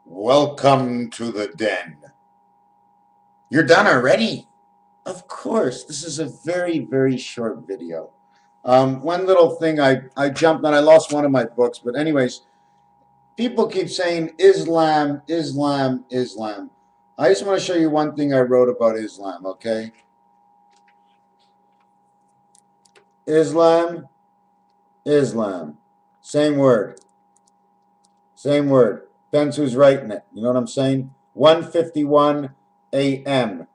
Welcome to the den. You're done already? Of course. This is a very, very short video. One little thing I jumped on, I lost one of my books, but anyways, people keep saying Islam, Islam, Islam. I just want to show you one thing I wrote about Islam, okay? Islam, Islam. Same word. Same word. Depends who's writing it. You know what I'm saying? 1:51 a.m.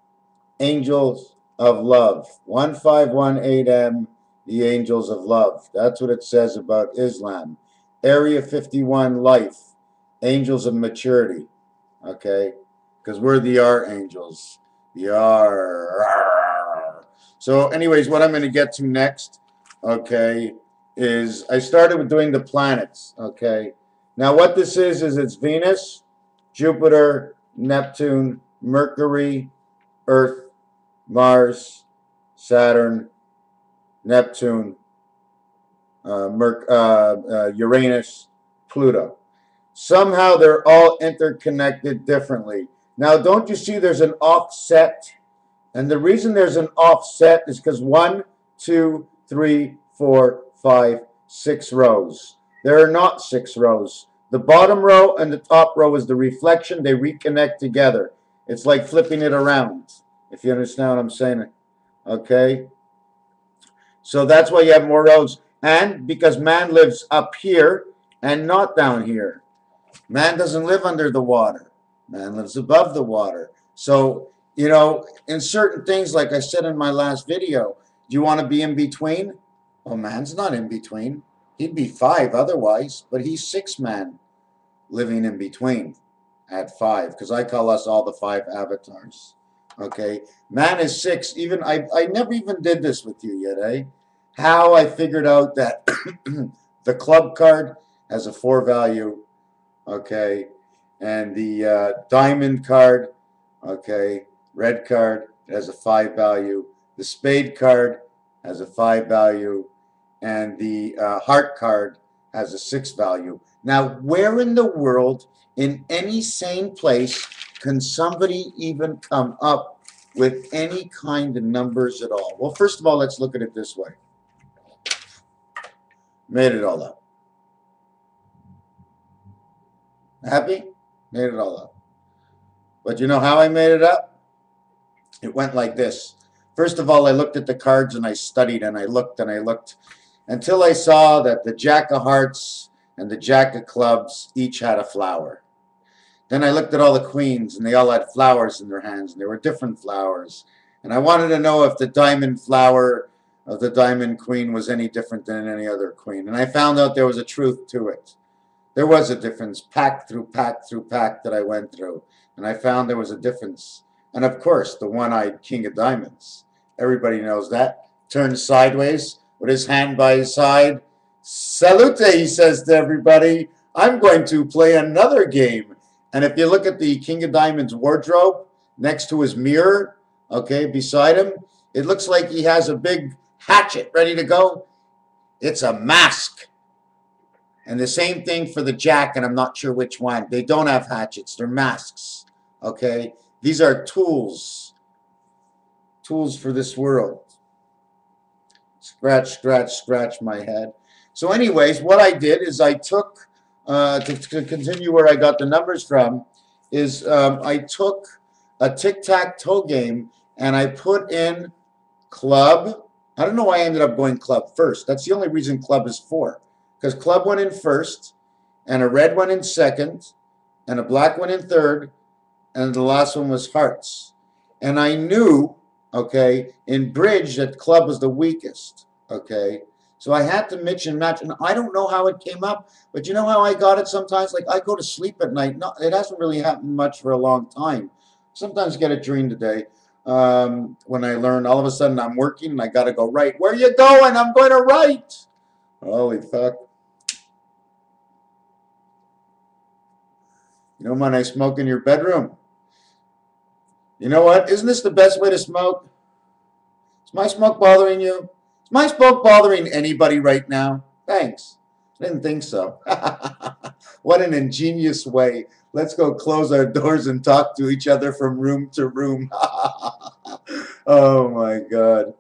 Angels of Love. 1518 a.m. The Angels of Love. That's what it says about Islam. Area 51 Life. Angels of Maturity. Okay? Because we're the Archangels. The R. So anyways, what I'm going to get to next, okay, is I started with doing the planets, okay? Now what this is it's Venus, Jupiter, Neptune, Mercury, Earth, Mars, Saturn, Neptune, Uranus, Pluto. Somehow they're all interconnected differently. Now, don't you see there's an offset? And the reason there's an offset is because 1, 2, 3, 4, 5, 6 rows. There are not 6 rows. The bottom row and the top row is the reflection. They reconnect together. It's like flipping it around, if you understand what I'm saying. Okay? So that's why you have more rows. And because man lives up here and not down here. Man doesn't live under the water. Man lives above the water. So, you know, in certain things, like I said in my last video, do you want to be in between? Well, man's not in between. He'd be 5 otherwise, but he's 6 man living in between at 5, because I call us all the 5 avatars. Okay, man is 6. Even I never even did this with you yet, eh? How I figured out that the club card has a 4 value, okay, and the diamond card, okay, red card, it has a 5 value. The spade card has a 5 value, and the heart card has a 6 value. Now, where in the world, in any sane place, can somebody even come up with any kind of numbers at all? Well, first of all, let's look at it this way. Made it all up. Happy? Made it all up. But you know how I made it up? It went like this. First of all, I looked at the cards and I studied and I looked and I looked until I saw that the Jack of Hearts and the Jack of Clubs each had a flower. Then I looked at all the queens and they all had flowers in their hands and they were different flowers. And I wanted to know if the diamond flower of the diamond queen was any different than any other queen. And I found out there was a truth to it. There was a difference, pack through pack through pack that I went through. And I found there was a difference. And of course, the one-eyed king of diamonds. Everybody knows that. Turns sideways with his hand by his side. Salute, he says to everybody. I'm going to play another game. And if you look at the king of diamonds wardrobe next to his mirror, okay, beside him, it looks like he has a big hatchet ready to go. It's a mask. And the same thing for the Jack, and I'm not sure which one. They don't have hatchets. They're masks. Okay? These are tools. Tools for this world. Scratch, scratch, scratch my head. So anyways, what I did is I took, to continue where I got the numbers from, is I took a tic-tac-toe game and I put in club. I don't know why I ended up going club first. That's the only reason club is 4. Because club went in first, and a red one in second, and a black one in third, and the last one was hearts. And I knew, okay, in bridge that club was the weakest, okay? So I had to mix and match, and I don't know how it came up, but you know how I got it sometimes? Like, I go to sleep at night. No, it hasn't really happened much for a long time. Sometimes get a dream today. When I learn, all of a sudden I'm working, and I got to go right. Where you going? I'm going to write. Holy fuck. You don't mind I smoke in your bedroom? You know what? Isn't this the best way to smoke? Is my smoke bothering you? Is my smoke bothering anybody right now? Thanks. I didn't think so. What an ingenious way. Let's go close our doors and talk to each other from room to room. Oh my God.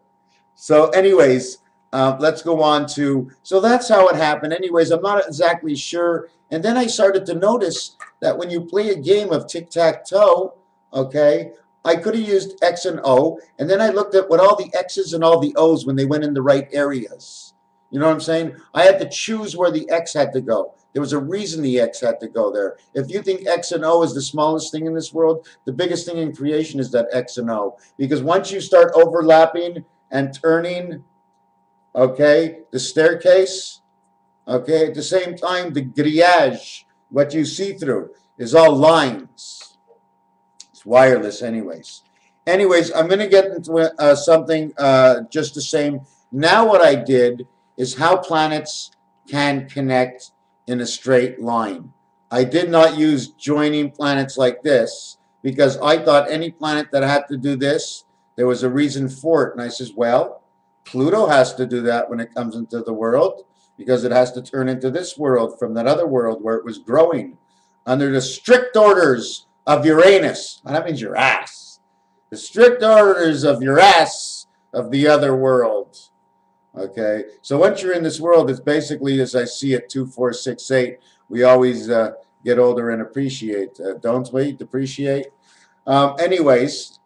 So, anyways, let's go on to. So that's how it happened. Anyways, I'm not exactly sure. And then I started to notice that when you play a game of tic tac toe, okay, I could have used X and O, and then I looked at what all the X's and all the O's when they went in the right areas. You know what I'm saying? I had to choose where the X had to go. There was a reason the X had to go there. If you think X and O is the smallest thing in this world, the biggest thing in creation is that X and O. Because once you start overlapping and turning, okay, the staircase, okay, at the same time, the grillage, what you see through, is all lines. It's wireless anyways. Anyways, I'm going to get into something just the same. Now what I did is how planets can connect in a straight line. I did not use joining planets like this because I thought any planet that had to do this, there was a reason for it. And I says, well, Pluto has to do that when it comes into the world because it has to turn into this world from that other world where it was growing under the strict orders of Uranus. And that means your ass. The strict orders of your ass of the other world. Okay, so once you're in this world, it's basically, as I see it, 2, 4, 6, 8. We always get older and appreciate, don't we? Depreciate. Anyways,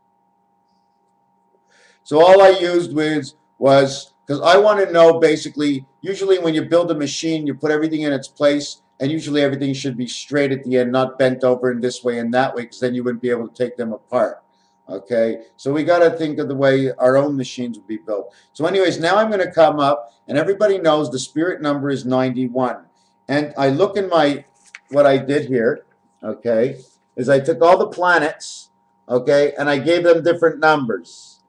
so all I used was because I want to know basically, usually when you build a machine, you put everything in its place, and usually everything should be straight at the end, not bent over in this way and that way, because then you wouldn't be able to take them apart. Okay, so we got to think of the way our own machines would be built. So anyways, now I'm going to come up, and everybody knows the spirit number is 91. And I look in my, what I did here, okay, is I took all the planets, okay, and I gave them different numbers.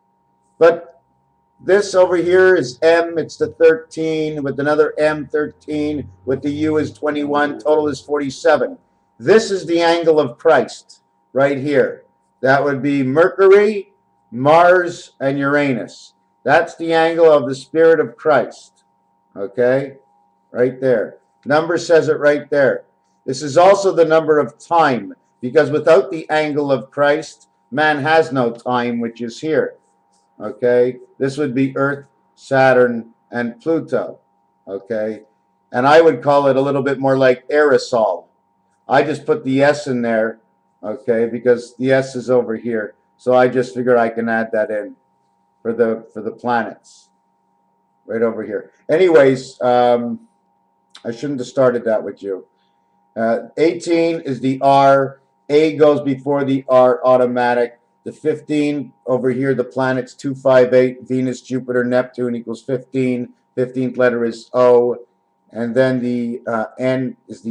But this over here is M, it's the 13, with another M, 13, with the U is 21, total is 47. This is the angle of Christ, right here. That would be Mercury, Mars, and Uranus. That's the angle of the Spirit of Christ. Okay? Right there. Number says it right there. This is also the number of time, because without the angle of Christ, man has no time, which is here. Okay? This would be Earth, Saturn, and Pluto. Okay? And I would call it a little bit more like aerosol. I just put the S in there, okay, because the S is over here. So I just figured I can add that in for the planets right over here. Anyways, I shouldn't have started that with you. 18 is the R. A goes before the R, automatic. The 15 over here, the planets 258, Venus, Jupiter, Neptune equals 15. 15th letter is O. And then the N is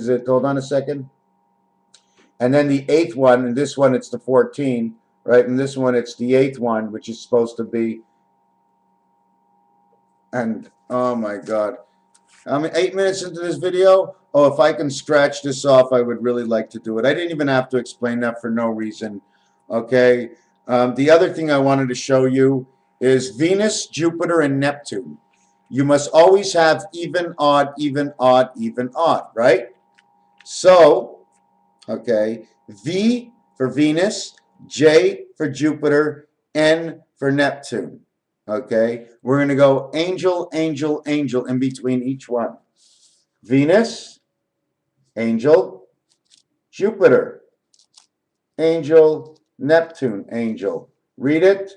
it, hold on a second. And then the 8th one, and this one it's the 14, right? And this one it's the 8th one, which is supposed to be, and oh my God. I'm 8 minutes into this video. Oh, if I can scratch this off, I would really like to do it. I didn't even have to explain that for no reason. Okay. The other thing I wanted to show you is Venus, Jupiter, and Neptune. You must always have even, odd, even, odd, even, odd, right? So, okay, V for Venus, J for Jupiter, N for Neptune. Okay, we're going to go angel, angel, angel in between each one. Venus, angel, Jupiter, angel, Neptune, angel. Read it.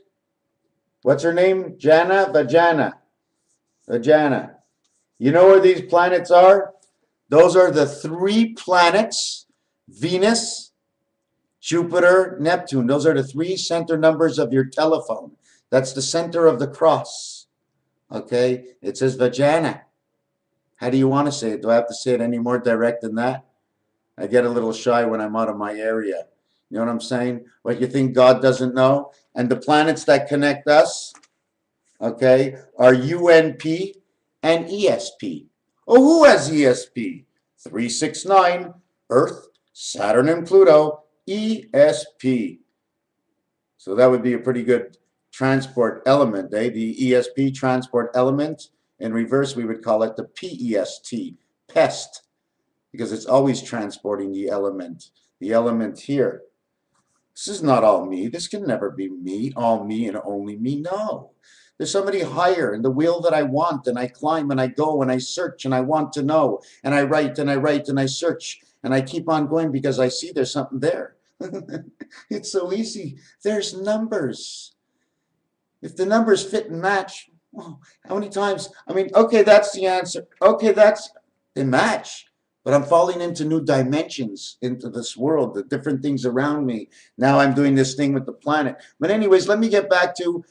What's her name? Jana, Vajana. Vajana. You know where these planets are? Those are the 3 planets, Venus, Jupiter, Neptune. Those are the 3 center numbers of your telephone. That's the center of the cross. Okay? It says Vajana. How do you want to say it? Do I have to say it any more direct than that? I get a little shy when I'm out of my area. You know what I'm saying? What, you think God doesn't know? And the planets that connect us, okay, are UNP and ESP. Oh, who has ESP? 369, Earth, Saturn, and Pluto, ESP. So that would be a pretty good transport element, eh? The ESP transport element In reverse, we would call it the PEST, pest, because it's always transporting the element here. This is not all me. This can never be me, all me and only me. No. There's somebody higher in the wheel that I want, and I climb and I go and I search and I want to know, and I write and I write and I search and I keep on going because I see there's something there. It's so easy. There's numbers. If the numbers fit and match, oh, how many times? I mean, okay, that's the answer. Okay, they match. But I'm falling into new dimensions into this world, the different things around me. Now I'm doing this thing with the planet. But anyways, let me get back to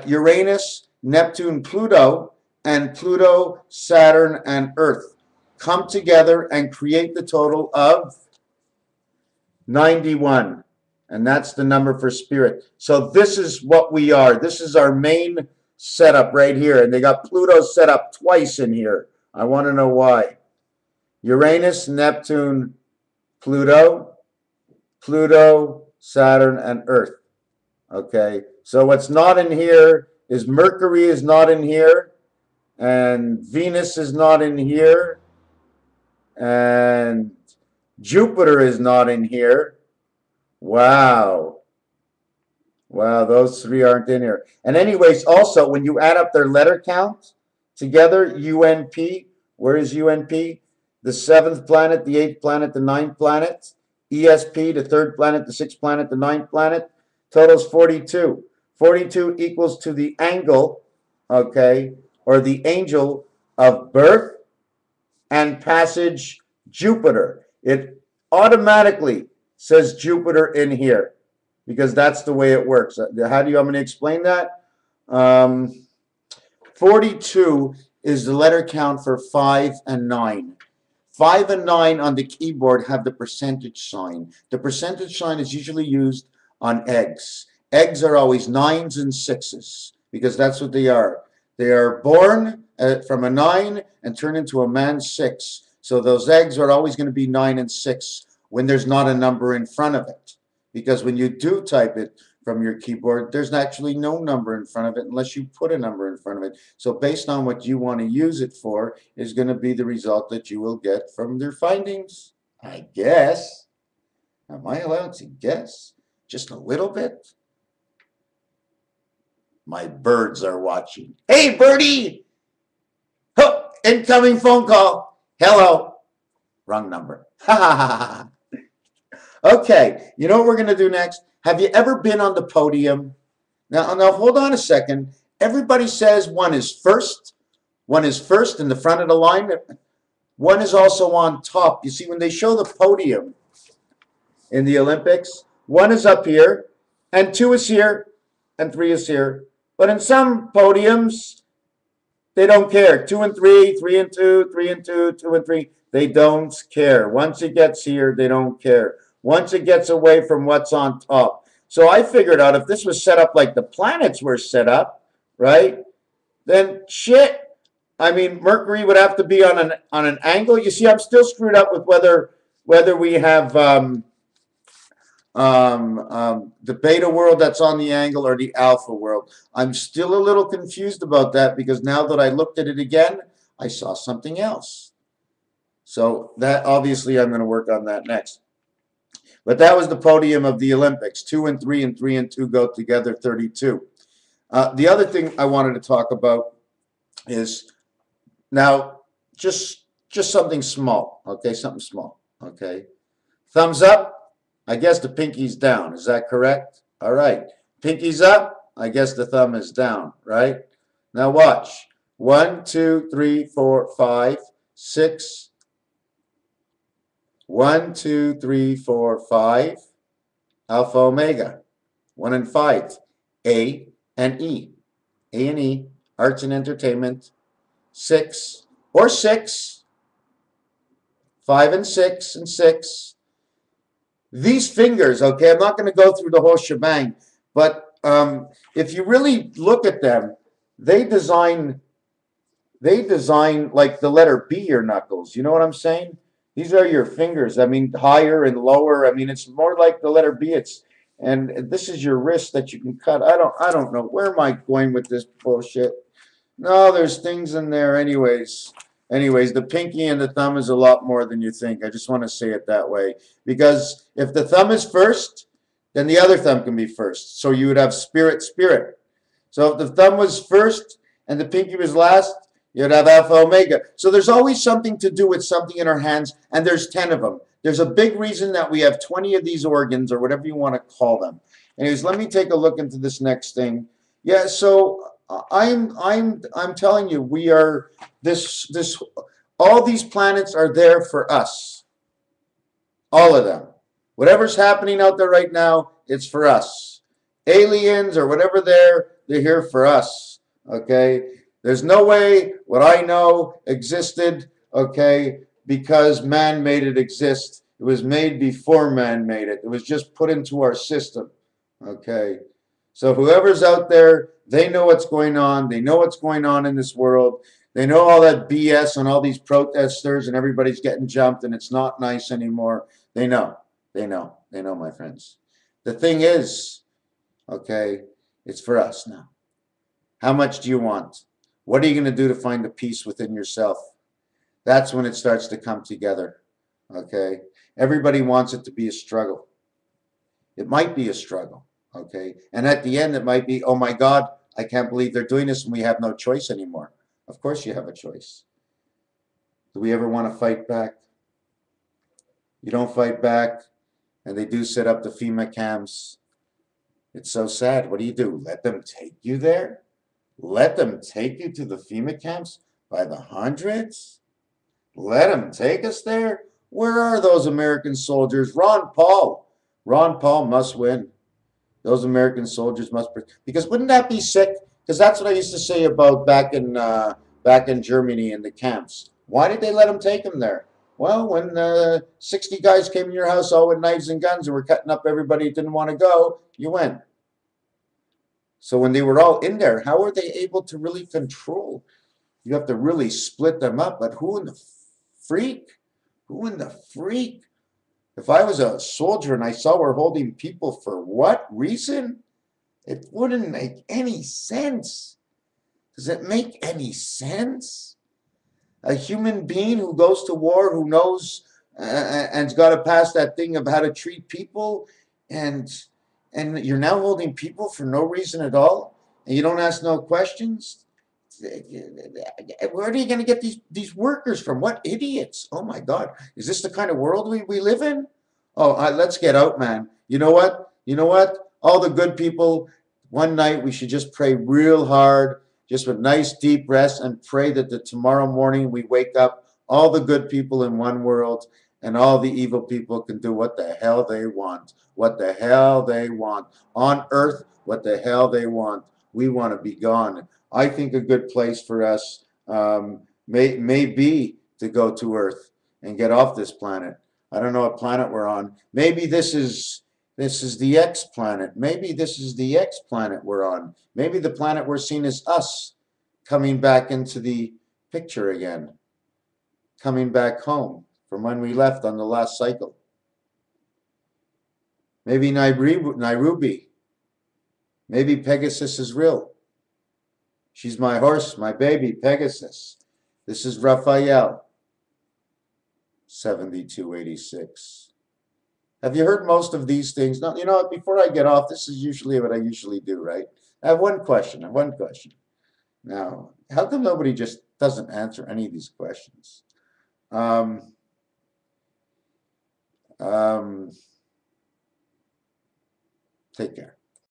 Uranus, Neptune, Pluto, and Pluto, Saturn, and Earth come together and create the total of 91. And that's the number for spirit. So this is what we are. This is our main setup right here. And they got Pluto set up twice in here. I want to know why. Uranus, Neptune, Pluto, Saturn, and Earth. Okay, so what's not in here is Mercury is not in here, and Venus is not in here, and Jupiter is not in here. Wow. Wow, those three aren't in here. And anyways, also, when you add up their letter count together, UNP, where is UNP? The 7th planet, the 8th planet, the 9th planet. ESP, the 3rd planet, the 6th planet, the 9th planet. Totals 42. 42 equals to the angle, okay, or the angel of birth and passage Jupiter. It automatically says Jupiter in here because that's the way it works. How do you want me to explain that? 42 is the letter count for 5 and 9. 5 and 9 on the keyboard have the percentage sign. The percentage sign is usually used on eggs. Eggs are always 9s and 6s because that's what they are. They are born from a 9 and turn into a man's 6. So those eggs are always going to be 9 and 6 when there's not a number in front of it. Because when you do type it from your keyboard, there's actually no number in front of it unless you put a number in front of it. So based on what you want to use it for is going to be the result that you will get from their findings, I guess. Am I allowed to guess? Just a little bit? My birds are watching. Hey, birdie! Oh, incoming phone call. Hello. Wrong number. Ha ha ha ha. Okay, you know what we're going to do next? Have you ever been on the podium? Now, hold on a second. Everybody says one is first. One is first in the front of the line. One is also on top. You see, when they show the podium in the Olympics, one is up here, and 2 is here, and 3 is here. But in some podiums, they don't care. 2 and 3, 3 and 2, 3 and 2, 2 and 3. They don't care. Once it gets here, they don't care. Once it gets away from what's on top. So I figured out if this was set up like the planets were set up, right? Then shit. I mean, Mercury would have to be on an angle. You see, I'm still screwed up with whether we have the beta world that's on the angle or the alpha world. I'm still a little confused about that because now that I looked at it again, I saw something else. So that obviously I'm going to work on that next. But that was the podium of the Olympics. 2 and 3 and 3 and 2 go together, 32. The other thing I wanted to talk about is now just something small, okay? Something small, okay? Thumbs up, I guess the pinky's down. Is that correct? All right. Pinky's up, I guess the thumb is down, right? Now watch. 1, 2, 3, 4, 5, 6. 1, 2, 3, 4, 5. Alpha, Omega. 1 and 5. A and E. A and E. Arts and entertainment. 6 or 6. 5 and 6 and 6. These fingers, okay, I'm not going to go through the whole shebang, but if you really look at them, they design like the letter B, your knuckles. You know what I'm saying? These are your fingers. I mean, higher and lower. I mean, it's more like the letter B. And this is your wrist that you can cut. I don't know. Where am I going with this bullshit? No, there's things in there anyways. Anyways, the pinky and the thumb is a lot more than you think. I just want to say it that way. Because if the thumb is first, then the other thumb can be first. So you would have spirit, spirit. So if the thumb was first and the pinky was last, you'd have alpha omega. So there's always something to do with something in our hands, and there's 10 of them. There's a big reason that we have 20 of these organs, or whatever you want to call them. Anyways, let me take a look into this next thing. Yeah, so I'm telling you, we are this all these planets are there for us. All of them. Whatever's happening out there right now, it's for us. Aliens or whatever they're here for us. Okay? There's no way what I know existed, okay, because man made it exist. It was made before man made it. It was just put into our system. Okay? So whoever's out there, they know what's going on. They know what's going on in this world. They know all that BS and all these protesters and everybody's getting jumped and it's not nice anymore. They know. They know. They know, my friends. The thing is, okay, it's for us now. How much do you want? What are you going to do to find the peace within yourself? That's when it starts to come together. Okay? Everybody wants it to be a struggle. It might be a struggle. Okay? And at the end, it might be, oh my God, I can't believe they're doing this and we have no choice anymore. Of course you have a choice. Do we ever want to fight back? You don't fight back, and they do set up the FEMA camps. It's so sad. What do? Let them take you there? Let them take you to the FEMA camps by the hundreds? Let them take us there? Where are those American soldiers? Ron Paul. Ron Paul must win. Those American soldiers must, because wouldn't that be sick? Because that's what I used to say about back in Germany in the camps. Why did they let them take them there? Well, when 60 guys came in your house all with knives and guns and were cutting up everybody who didn't want to go, you went. So when they were all in there, how were they able to really control? You have to really split them up. But who in the freak? Who in the freak? If I was a soldier and I saw we're holding people for what reason? It wouldn't make any sense. Does it make any sense? A human being who goes to war, who knows and's got to pass that thing of how to treat people, and you're now holding people for no reason at all, and you don't ask no questions. Where are you going to get these workers from? What idiots? Oh my God. Is this the kind of world we live in? Oh, let's get out, man. You know what? You know what? All the good people, one night we should just pray real hard, just with nice deep rest, and pray that the tomorrow morning we wake up, all the good people in one world, and all the evil people can do what the hell they want. What the hell they want. On earth, what the hell they want. We want to be gone. I think a good place for us may be to go to Earth and get off this planet. I don't know what planet we're on. Maybe this is the X planet. Maybe this is the X planet we're on. Maybe the planet we're seeing is us coming back into the picture again, coming back home from when we left on the last cycle. Maybe Nairobi. Maybe Pegasus is real. She's my horse, my baby, Pegasus. This is Raphael, 7286. Have you heard most of these things? No, you know what? Before I get off, this is usually what I usually do, right? I have one question. Now, how come nobody just doesn't answer any of these questions? Um, um, Take care.